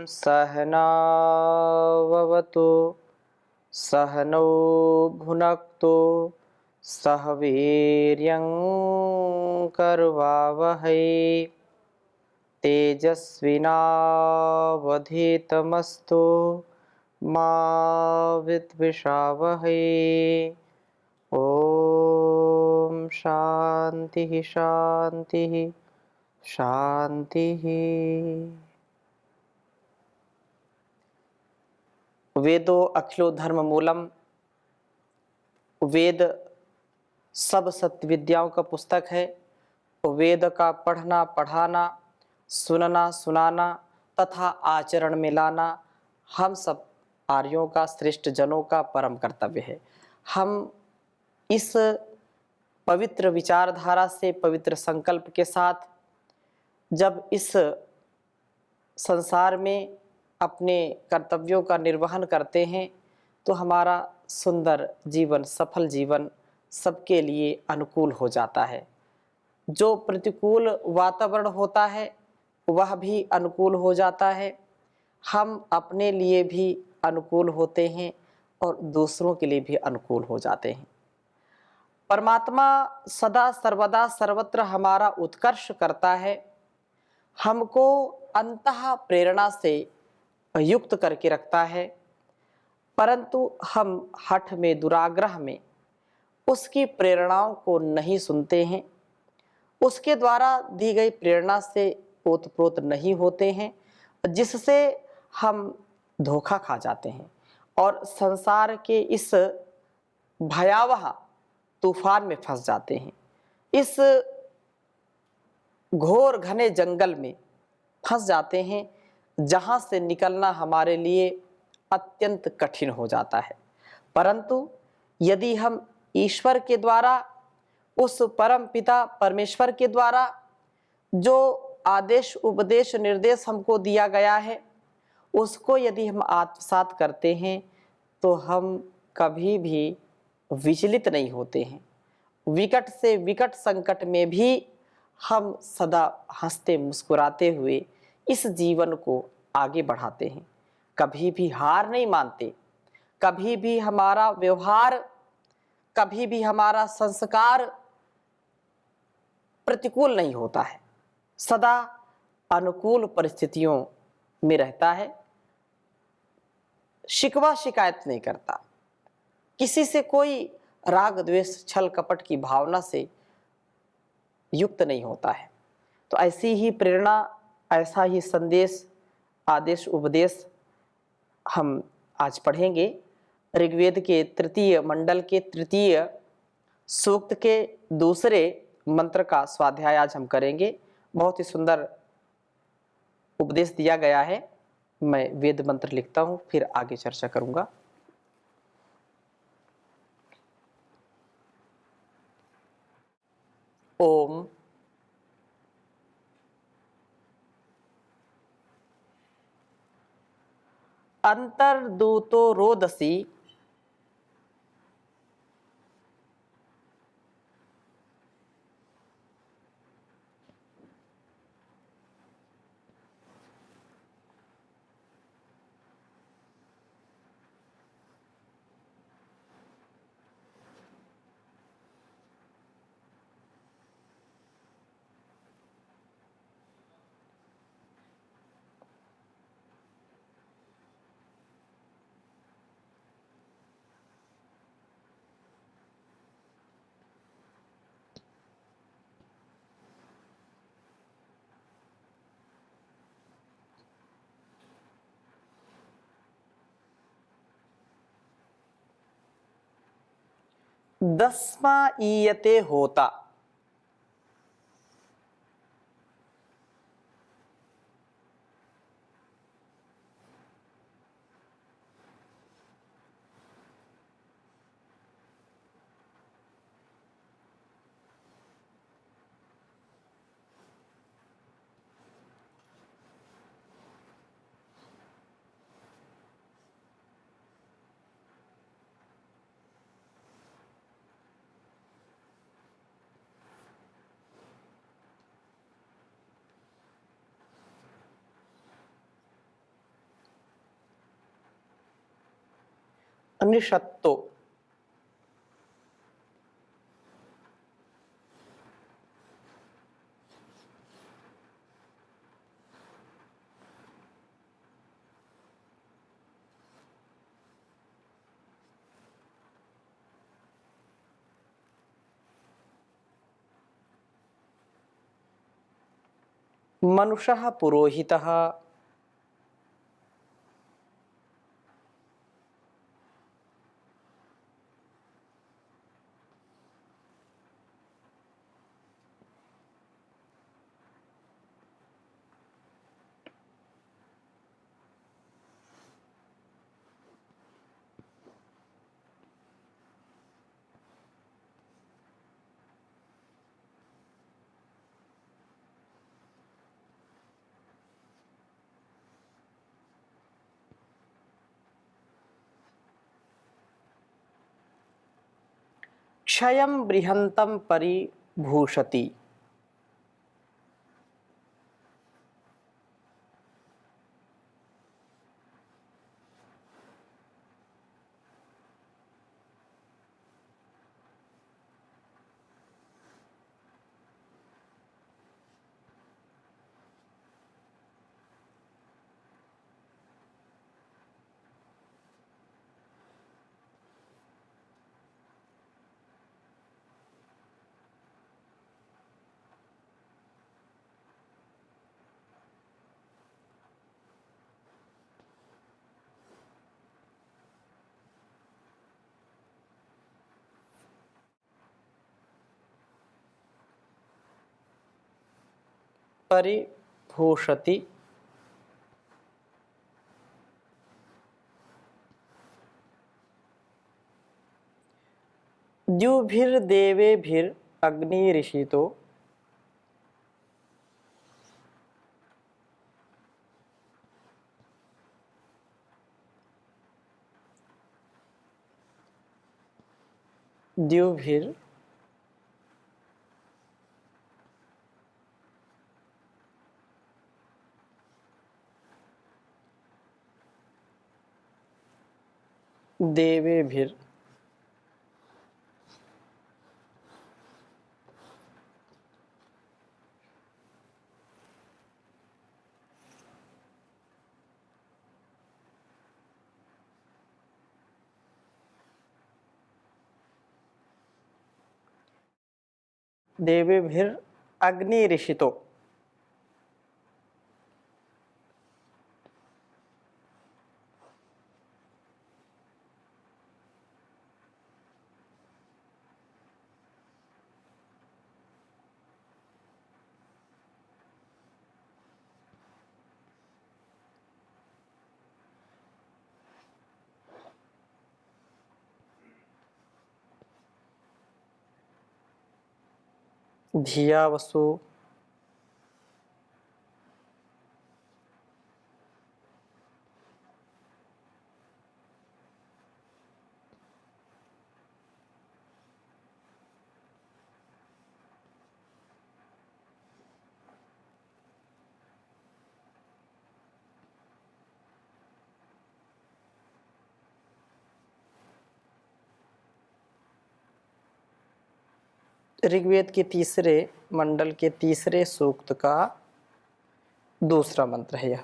सहनाववतु सहनौ भुनक्तु सह वीर्यं करवावहै तेजस्विनावधीतमस्तु मा विद्विषावहै। ओम शांति शांति शांति। वेदो अखिलो धर्म मूलम। वेद सब सत्य विद्याओं का पुस्तक है। वेद का पढ़ना पढ़ाना, सुनना सुनाना तथा आचरण में लाना हम सब आर्यों का, श्रेष्ठ जनों का परम कर्तव्य है। हम इस पवित्र विचारधारा से, पवित्र संकल्प के साथ जब इस संसार में अपने कर्तव्यों का निर्वहन करते हैं तो हमारा सुंदर जीवन, सफल जीवन सबके लिए अनुकूल हो जाता है। जो प्रतिकूल वातावरण होता है वह भी अनुकूल हो जाता है। हम अपने लिए भी अनुकूल होते हैं और दूसरों के लिए भी अनुकूल हो जाते हैं। परमात्मा सदा सर्वदा सर्वत्र हमारा उत्कर्ष करता है, हमको अंतः प्रेरणा से युक्त करके रखता है, परंतु हम हठ में, दुराग्रह में उसकी प्रेरणाओं को नहीं सुनते हैं, उसके द्वारा दी गई प्रेरणा से ओतप्रोत नहीं होते हैं, जिससे हम धोखा खा जाते हैं और संसार के इस भयावह तूफान में फंस जाते हैं। इस घोर घने जंगल में फंस जाते हैं जहाँ से निकलना हमारे लिए अत्यंत कठिन हो जाता है। परंतु यदि हम ईश्वर के द्वारा, उस परम पिता परमेश्वर के द्वारा जो आदेश, उपदेश, निर्देश हमको दिया गया है उसको यदि हम आत्मसात करते हैं तो हम कभी भी विचलित नहीं होते हैं। विकट से विकट संकट में भी हम सदा हंसते मुस्कुराते हुए इस जीवन को आगे बढ़ाते हैं, कभी भी हार नहीं मानते। कभी भी हमारा व्यवहार, कभी भी हमारा संस्कार प्रतिकूल नहीं होता है, सदा अनुकूल परिस्थितियों में रहता है। शिकवा शिकायत नहीं करता, किसी से कोई राग द्वेष छल कपट की भावना से युक्त नहीं होता है। तो ऐसी ही प्रेरणा, ऐसा ही संदेश, आदेश, उपदेश हम आज पढ़ेंगे। ऋग्वेद के तृतीय मंडल के तृतीय सूक्त के दूसरे मंत्र का स्वाध्याय आज हम करेंगे। बहुत ही सुंदर उपदेश दिया गया है। मैं वेद मंत्र लिखता हूँ, फिर आगे चर्चा करूंगा। ओम अंतर्दूतो रोदसी दस्मा ईयते होता। निषत्तो। मनुषः पुरोहितः। क्षयं बृहन्तं परिभूषति। परिभूषति। द्युभिर्देवेभिरग्निरिषितो। द्युभिर देवेभिर देवेभिरग्निरिषितो। धियावसु। ऋग्वेद के तीसरे मंडल के तीसरे सूक्त का दूसरा मंत्र है यह।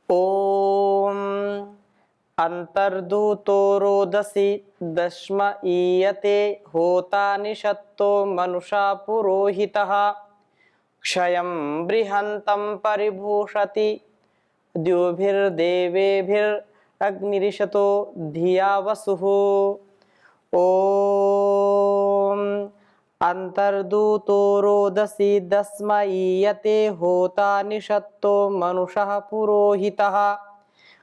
ओम अंतर्दूतो रोदसी दश्म ईयते होता निषत्तो मनुषा पुरोहितः क्षयं बृहन्तं परिभूषति द्युभिर्देवेभिरग्निरिषतो धिया वसुः। ओम अंतर्दूतो रोदसी दस्म ईयते होता निषत्तो मनुषः पुरोहितः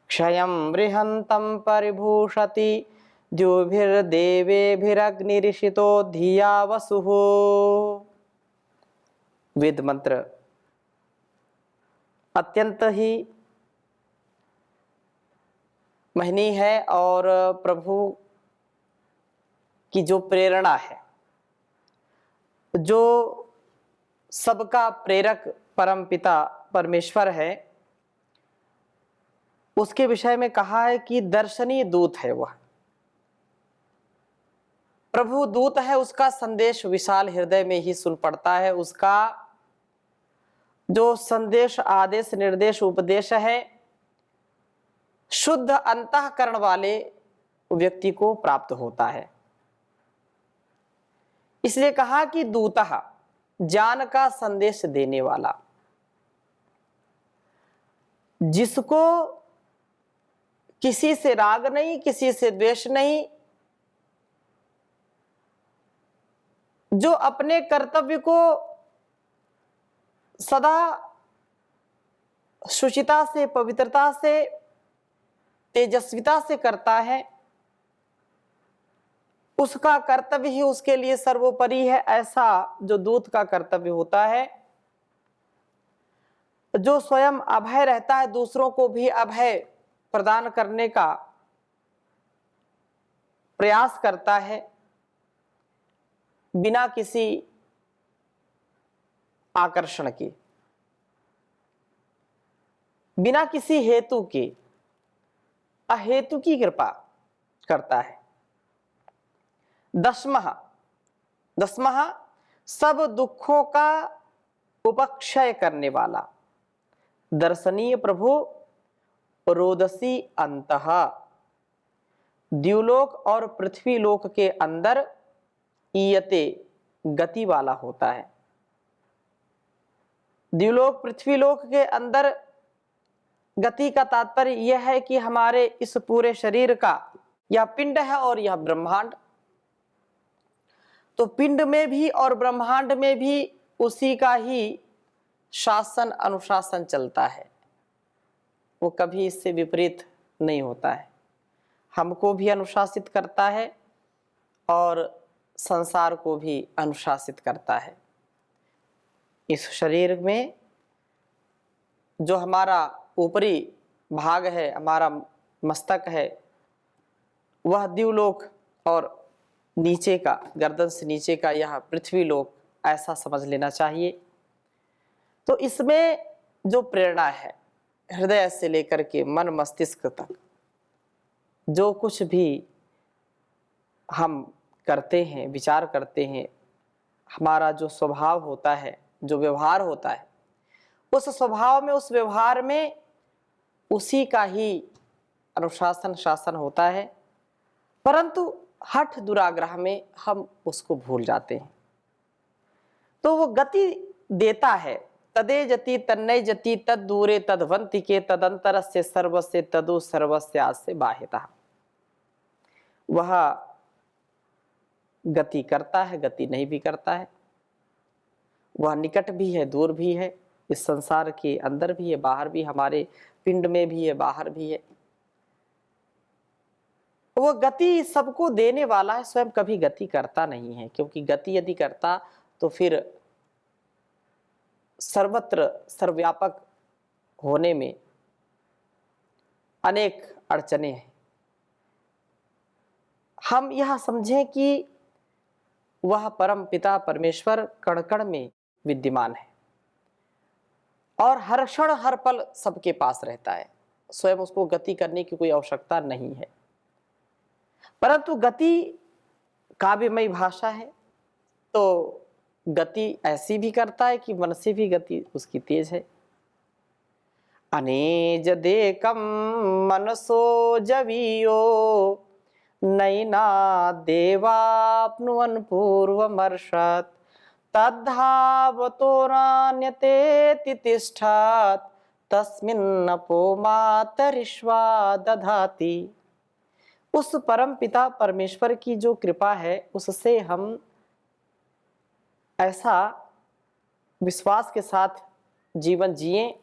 क्षयं बृहन्तं परिभूषति द्युभिर्देवेभिरग्निरिषितो धिया वसुः। वेद मंत्र अत्यंत ही महनीय है और प्रभु की जो प्रेरणा है, जो सबका प्रेरक परमपिता परमेश्वर है, उसके विषय में कहा है कि दर्शनीय दूत है वह, प्रभु दूत है, उसका संदेश विशाल हृदय में ही सुन पड़ता है। उसका जो संदेश, आदेश, निर्देश, उपदेश है, शुद्ध अंतःकरण वाले व्यक्ति को प्राप्त होता है। इसलिए कहा कि दूतः, ज्ञान का संदेश देने वाला, जिसको किसी से राग नहीं, किसी से द्वेष नहीं, जो अपने कर्तव्य को सदा शुचिता से, पवित्रता से, तेजस्विता से करता है, उसका कर्तव्य ही उसके लिए सर्वोपरि है। ऐसा जो दूत का कर्तव्य होता है, जो स्वयं अभय रहता है, दूसरों को भी अभय प्रदान करने का प्रयास करता है, बिना किसी आकर्षण के, बिना किसी हेतु के, अहेतु की कृपा करता है। दसमः सब दुखों का उपक्षय करने वाला, दर्शनीय प्रभु रोदसी अंतः, द्युलोक और पृथ्वी लोक के अंदर ईयते गति वाला होता है। द्युलोक पृथ्वी लोक के अंदर गति का तात्पर्य यह है कि हमारे इस पूरे शरीर का यह पिंड है और यह ब्रह्मांड, तो पिंड में भी और ब्रह्मांड में भी उसी का ही शासन अनुशासन चलता है, वो कभी इससे विपरीत नहीं होता है। हमको भी अनुशासित करता है और संसार को भी अनुशासित करता है। इस शरीर में जो हमारा ऊपरी भाग है, हमारा मस्तक है, वह द्युलोक और नीचे का, गर्दन से नीचे का यह पृथ्वी लोक, ऐसा समझ लेना चाहिए। तो इसमें जो प्रेरणा है, हृदय से लेकर के मन मस्तिष्क तक जो कुछ भी हम करते हैं, विचार करते हैं, हमारा जो स्वभाव होता है, जो व्यवहार होता है, उस स्वभाव में, उस व्यवहार में उसी का ही अनुशासन शासन होता है, परंतु हठ दुराग्रह में हम उसको भूल जाते हैं। तो वो गति देता है, तदे जति तन्नय जति तद दूरे तदवंति के तदंतरस्य सर्वस्य तदु सर्वस्यास्य बाह्यतः, वह गति करता है, गति नहीं भी करता है, वह निकट भी है, दूर भी है, इस संसार के अंदर भी है, बाहर भी, हमारे पिंड में भी है, बाहर भी है। वह गति सबको देने वाला है, स्वयं कभी गति करता नहीं है, क्योंकि गति यदि करता तो फिर सर्वत्र सर्वव्यापक होने में अनेक अड़चने हैं। हम यह समझें कि वह परम पिता परमेश्वर कण कण में विद्यमान है और हर क्षण हर पल सबके पास रहता है, स्वयं उसको गति करने की कोई आवश्यकता नहीं है। परंतु गति काव्यमयी भाषा है, तो गति ऐसी भी करता है कि मन से भी गति उसकी तेज है। अनेज देकम मनसो जवियो नैना देवाप्नुवन पूर्वमर्षत् तद्धावतो नान्यते तिष्ठत् तस्मिन्नपो मातरिश्वा दधाति। उस परम पिता परमेश्वर की जो कृपा है, उससे हम ऐसा विश्वास के साथ जीवन जिए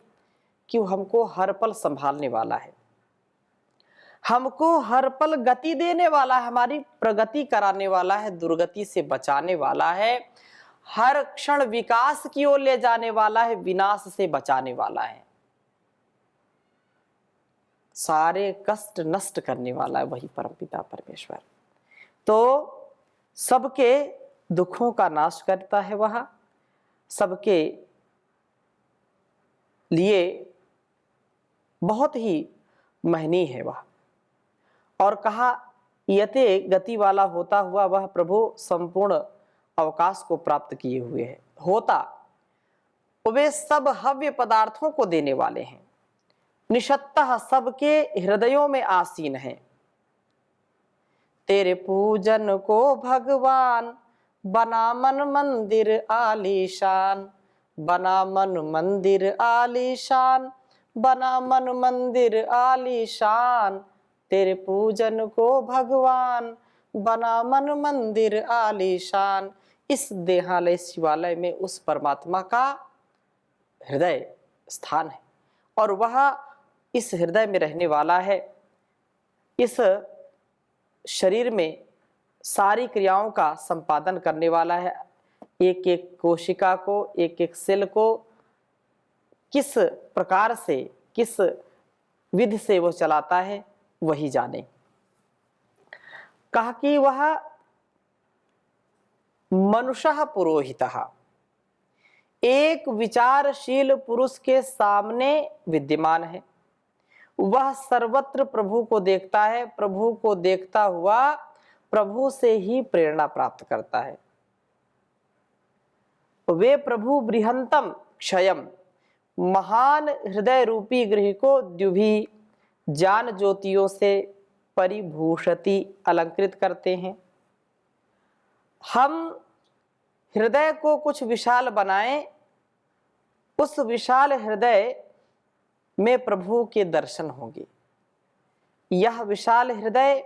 कि वो हमको हर पल संभालने वाला है, हमको हर पल गति देने वाला है, हमारी प्रगति कराने वाला है, दुर्गति से बचाने वाला है, हर क्षण विकास की ओर ले जाने वाला है, विनाश से बचाने वाला है, सारे कष्ट नष्ट करने वाला है वही परमपिता परमेश्वर। तो सबके दुखों का नाश करता है, वह सबके लिए बहुत ही महनीय है वह। और कहा यते गति वाला होता हुआ वह प्रभु संपूर्ण अवकाश को प्राप्त किए हुए है। होता वे सब हव्य पदार्थों को देने वाले हैं, निशत्तः सबके हृदयों में आसीन हैं। तेरे पूजन को भगवान बना मन मंदिर आलीशान, बना मन मंदिर आलीशान, बना मन मंदिर आलीशान। तेरे पूजन को भगवान बना मन मंदिर आलीशान। इस देहालय शिवालय में उस परमात्मा का हृदय स्थान है और वह इस हृदय में रहने वाला है। इस शरीर में सारी क्रियाओं का संपादन करने वाला है। एक एक कोशिका को, एक एक सेल को किस प्रकार से, किस विधि से वह चलाता है वही जाने। कहा कि वह मनुष्य पुरोहितः, एक विचारशील पुरुष के सामने विद्यमान है। वह सर्वत्र प्रभु को देखता है, प्रभु को देखता हुआ प्रभु से ही प्रेरणा प्राप्त करता है। वे प्रभु बृहंतम क्षयम, महान हृदय रूपी गृह को द्युभि ज्ञान ज्योतियों से परिभूषति अलंकृत करते हैं। हम हृदय को कुछ विशाल बनाएं, उस विशाल हृदय में प्रभु के दर्शन होंगे। यह विशाल हृदय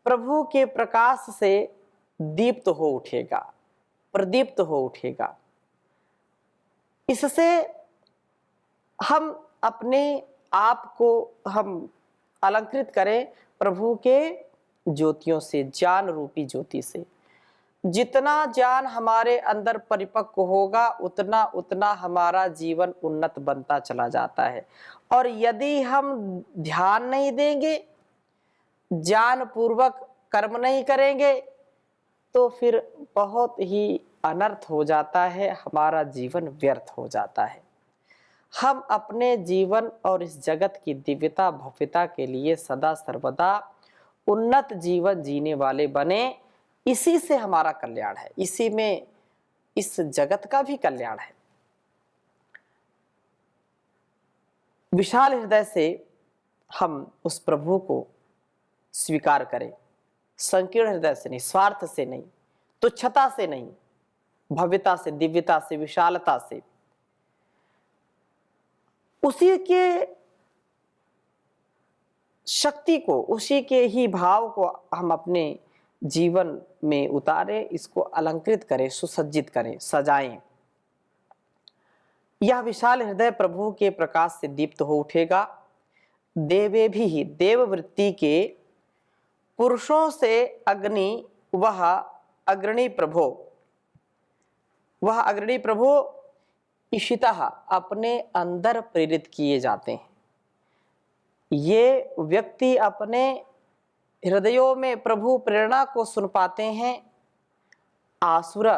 प्रभु के प्रकाश से दीप्त हो उठेगा, प्रदीप्त हो उठेगा। इससे हम अपने आप को हम अलंकृत करें प्रभु के ज्योतियों से, ज्ञान रूपी ज्योति से। जितना ज्ञान हमारे अंदर परिपक्व होगा उतना उतना हमारा जीवन उन्नत बनता चला जाता है। और यदि हम ध्यान नहीं देंगे, ज्ञान पूर्वक कर्म नहीं करेंगे, तो फिर बहुत ही अनर्थ हो जाता है, हमारा जीवन व्यर्थ हो जाता है। हम अपने जीवन और इस जगत की दिव्यता भव्यता के लिए सदा सर्वदा उन्नत जीवन जीने वाले बने। इसी से हमारा कल्याण है, इसी में इस जगत का भी कल्याण है। विशाल हृदय से हम उस प्रभु को स्वीकार करें, संकीर्ण हृदय से नहीं, स्वार्थ से नहीं, तुच्छता से नहीं, भव्यता से, दिव्यता से, विशालता से। उसी के शक्ति को, उसी के ही भाव को हम अपने जीवन में उतारें, इसको अलंकृत करें, सुसज्जित करें, सजाएं। यह विशाल हृदय प्रभु के प्रकाश से दीप्त हो उठेगा। देवे भी, देववृत्ति के पुरुषों से अग्नि, वह अग्रणी प्रभो, वह अग्रणी प्रभो ईशितः अपने अंदर प्रेरित किए जाते हैं। ये व्यक्ति अपने हृदयों में प्रभु प्रेरणा को सुन पाते हैं। आसुर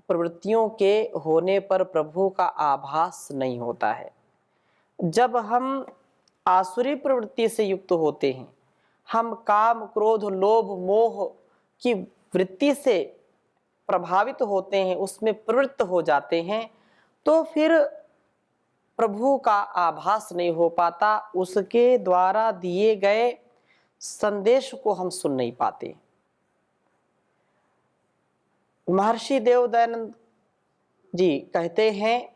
प्रवृत्तियों के होने पर प्रभु का आभास नहीं होता है। जब हम आसुरी प्रवृत्ति से युक्त होते हैं, हम काम, क्रोध, लोभ, मोह की वृत्ति से प्रभावित होते हैं, उसमें प्रवृत्त हो जाते हैं, तो फिर प्रभु का आभास नहीं हो पाता, उसके द्वारा दिए गए संदेश को हम सुन नहीं पाते। महर्षि देव दयानंद जी कहते हैं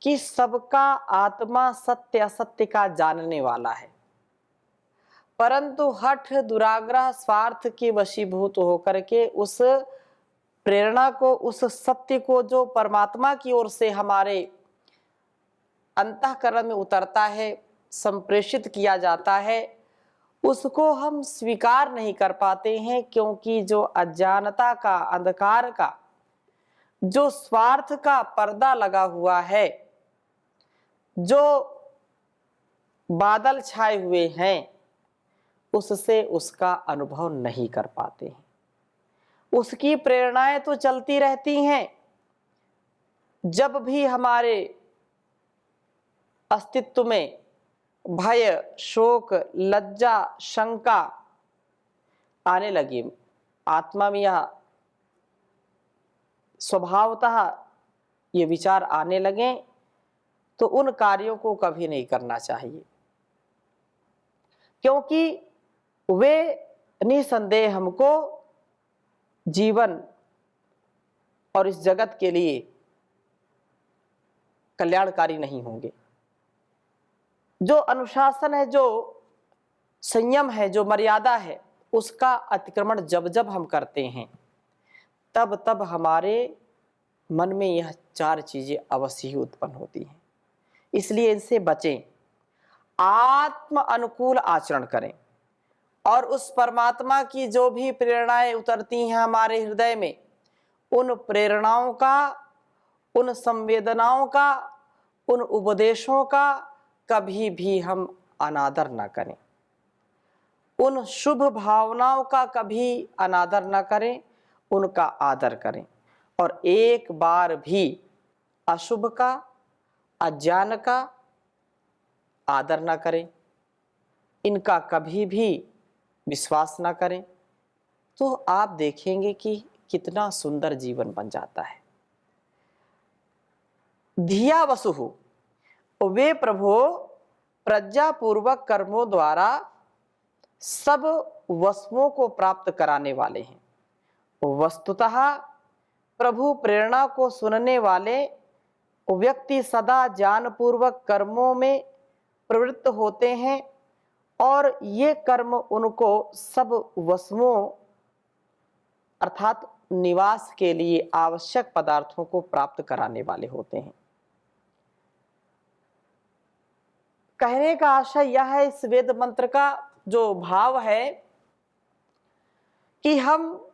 कि सबका आत्मा सत्य असत्य का जानने वाला है, परंतु हठ, दुराग्रह, स्वार्थ के वशीभूत होकर के उस प्रेरणा को, उस सत्य को जो परमात्मा की ओर से हमारे अंतःकरण में उतरता है, संप्रेषित किया जाता है, उसको हम स्वीकार नहीं कर पाते हैं। क्योंकि जो अज्ञानता का, अंधकार का, जो स्वार्थ का पर्दा लगा हुआ है, जो बादल छाए हुए हैं, उससे उसका अनुभव नहीं कर पाते हैं। उसकी प्रेरणाएं तो चलती रहती हैं। जब भी हमारे अस्तित्व में भय, शोक, लज्जा, शंका आने लगी, आत्मा में यह स्वभावतः ये विचार आने लगे, तो उन कार्यों को कभी नहीं करना चाहिए, क्योंकि वे निसंदेह हमको जीवन और इस जगत के लिए कल्याणकारी नहीं होंगे। जो अनुशासन है, जो संयम है, जो मर्यादा है, उसका अतिक्रमण जब जब हम करते हैं तब तब हमारे मन में यह चार चीजें अवश्य ही उत्पन्न होती हैं। इसलिए इनसे बचें, आत्म अनुकूल आचरण करें और उस परमात्मा की जो भी प्रेरणाएं उतरती हैं हमारे हृदय में, उन प्रेरणाओं का, उन संवेदनाओं का, उन उपदेशों का कभी भी हम अनादर न करें, उन शुभ भावनाओं का कभी अनादर न करें, उनका आदर करें और एक बार भी अशुभ का, अज्ञान का आदर न करें, इनका कभी भी विश्वास न करें, तो आप देखेंगे कि कितना सुंदर जीवन बन जाता है। धिया वसुहु, वे प्रभु प्रज्ञापूर्वक कर्मों द्वारा सब वस्तुओं को प्राप्त कराने वाले हैं। वस्तुतः प्रभु प्रेरणा को सुनने वाले व्यक्ति सदा ज्ञानपूर्वक कर्मों में प्रवृत्त होते हैं और ये कर्म उनको सब वस्तुओं अर्थात निवास के लिए आवश्यक पदार्थों को प्राप्त कराने वाले होते हैं। कहने का आशय यह है, इस वेद मंत्र का जो भाव है कि हम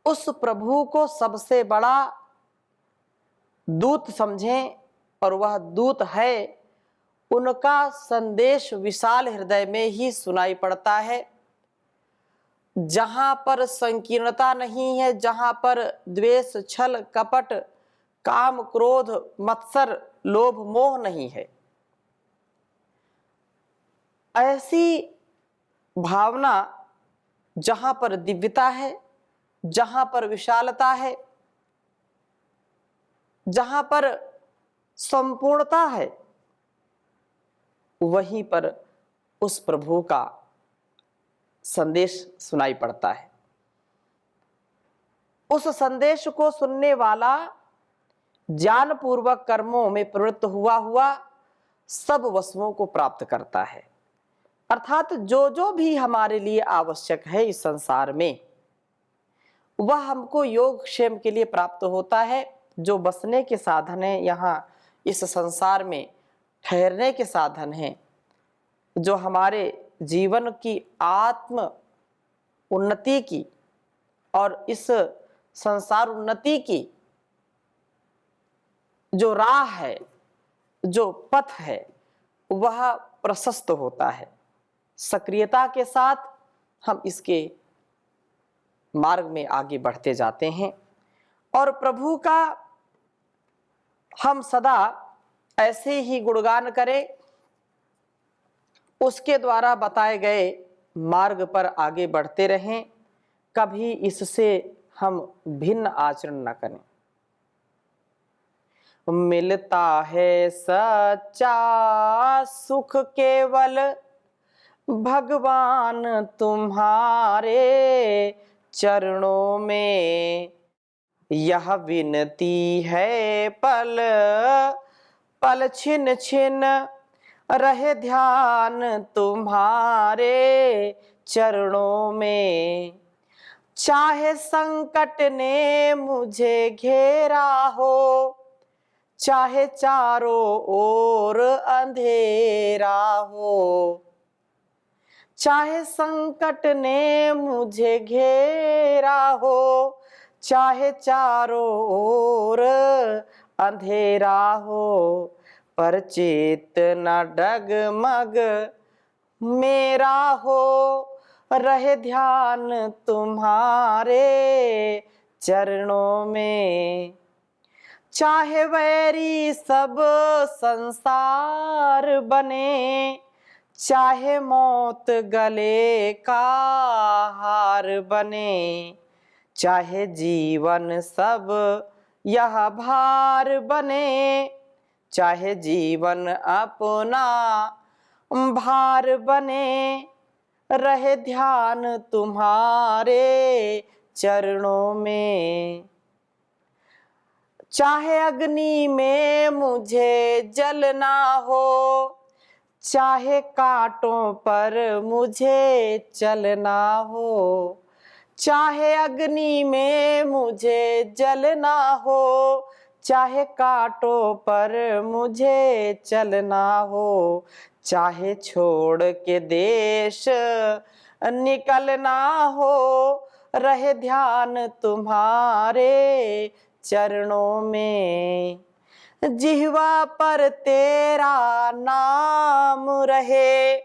उस प्रभु को सबसे बड़ा दूत समझें और वह दूत है, उनका संदेश विशाल हृदय में ही सुनाई पड़ता है। जहां पर संकीर्णता नहीं है, जहां पर द्वेष, छल, कपट, काम, क्रोध, मत्सर, लोभ, मोह नहीं है, ऐसी भावना जहां पर दिव्यता है, जहां पर विशालता है, जहां पर संपूर्णता है, वहीं पर उस प्रभु का संदेश सुनाई पड़ता है। उस संदेश को सुनने वाला ज्ञानपूर्वक कर्मों में प्रवृत्त हुआ सब वस्तुओं को प्राप्त करता है। अर्थात जो जो भी हमारे लिए आवश्यक है इस संसार में, वह हमको योग क्षेम के लिए प्राप्त होता है। जो बसने के साधन है, यहाँ इस संसार में ठहरने के साधन हैं, जो हमारे जीवन की आत्म उन्नति की और इस संसार उन्नति की जो राह है, जो पथ है, वह प्रशस्त होता है। सक्रियता के साथ हम इसके मार्ग में आगे बढ़ते जाते हैं और प्रभु का हम सदा ऐसे ही गुणगान करें, उसके द्वारा बताए गए मार्ग पर आगे बढ़ते रहें, कभी इससे हम भिन्न आचरण न करें। मिलता है सच्चा सुख केवल भगवान तुम्हारे चरणों में, यह विनती है पल पल छिन छिन रहे ध्यान तुम्हारे चरणों में। चाहे संकट ने मुझे घेरा हो, चाहे चारों ओर अंधेरा हो, चाहे संकट ने मुझे घेरा हो, चाहे चारों ओर अंधेरा हो, पर चेत न डगमग मेरा हो, रहे ध्यान तुम्हारे चरणों में। चाहे वैरी सब संसार बने, चाहे मौत गले का हार बने, चाहे जीवन सब यह भार बने, चाहे जीवन अपना भार बने, रहे ध्यान तुम्हारे चरणों में। चाहे अग्नि में मुझे जलना हो, चाहे कांटों पर मुझे चलना हो, चाहे अग्नि में मुझे जलना हो, चाहे कांटों पर मुझे चलना हो, चाहे छोड़ के देश निकलना हो, रहे ध्यान तुम्हारे चरणों में। जिह्वा पर तेरा नाम रहे,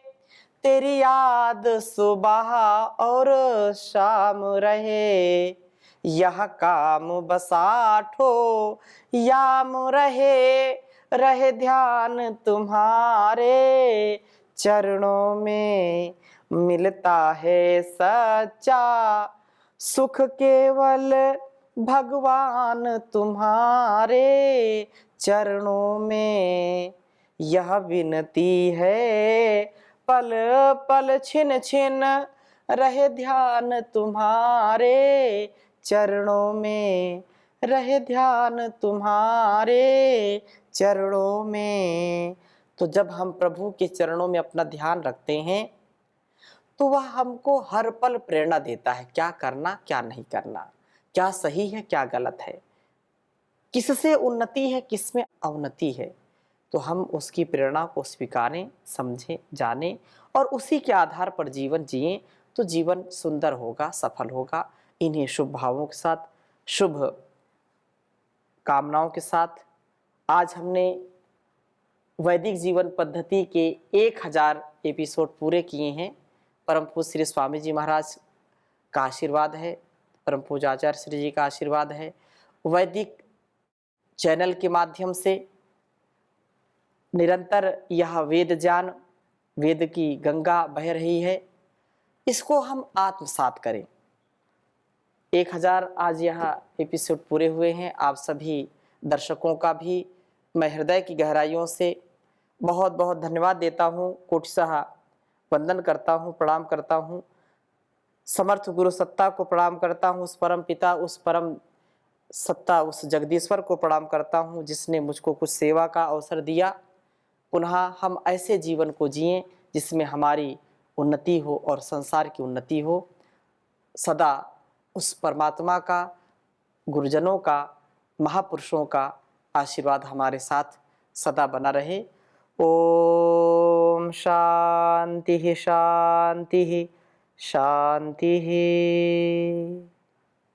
तेरी याद सुबह और शाम रहे, यह काम बस आठो याम रहे, रहे ध्यान तुम्हारे चरणों में। मिलता है सच्चा सुख केवल भगवान तुम्हारे चरणों में। यह विनती है पल पल छिन छिन, रहे ध्यान तुम्हारे चरणों में, रहे ध्यान तुम्हारे चरणों में। तो जब हम प्रभु के चरणों में अपना ध्यान रखते हैं तो वह हमको हर पल प्रेरणा देता है, क्या करना क्या नहीं करना, क्या सही है क्या गलत है, किससे उन्नति है किसमें अवनति है। तो हम उसकी प्रेरणा को स्वीकारें, समझें, जानें और उसी के आधार पर जीवन जिएं तो जीवन सुंदर होगा, सफल होगा। इन्हीं शुभ भावों के साथ, शुभ कामनाओं के साथ आज हमने वैदिक जीवन पद्धति के 1000 एपिसोड पूरे किए हैं। परम पूज्य श्री स्वामी जी महाराज का आशीर्वाद है, परम पूज्य आचार्य श्री जी का आशीर्वाद है। वैदिक चैनल के माध्यम से निरंतर यह वेद ज्ञान, वेद की गंगा बह रही है, इसको हम आत्मसात करें। 1000 आज यह एपिसोड पूरे हुए हैं। आप सभी दर्शकों का भी मैं हृदय की गहराइयों से बहुत बहुत धन्यवाद देता हूँ, कोटिशः वंदन करता हूँ, प्रणाम करता हूँ। समर्थ गुरु सत्ता को प्रणाम करता हूँ, उस परम पिता, उस परम सत्ता, उस जगदीश्वर को प्रणाम करता हूँ जिसने मुझको कुछ सेवा का अवसर दिया। पुनः हम ऐसे जीवन को जिएं जिसमें हमारी उन्नति हो और संसार की उन्नति हो। सदा उस परमात्मा का, गुरुजनों का, महापुरुषों का आशीर्वाद हमारे साथ सदा बना रहे। ओम शांति शांति शांति।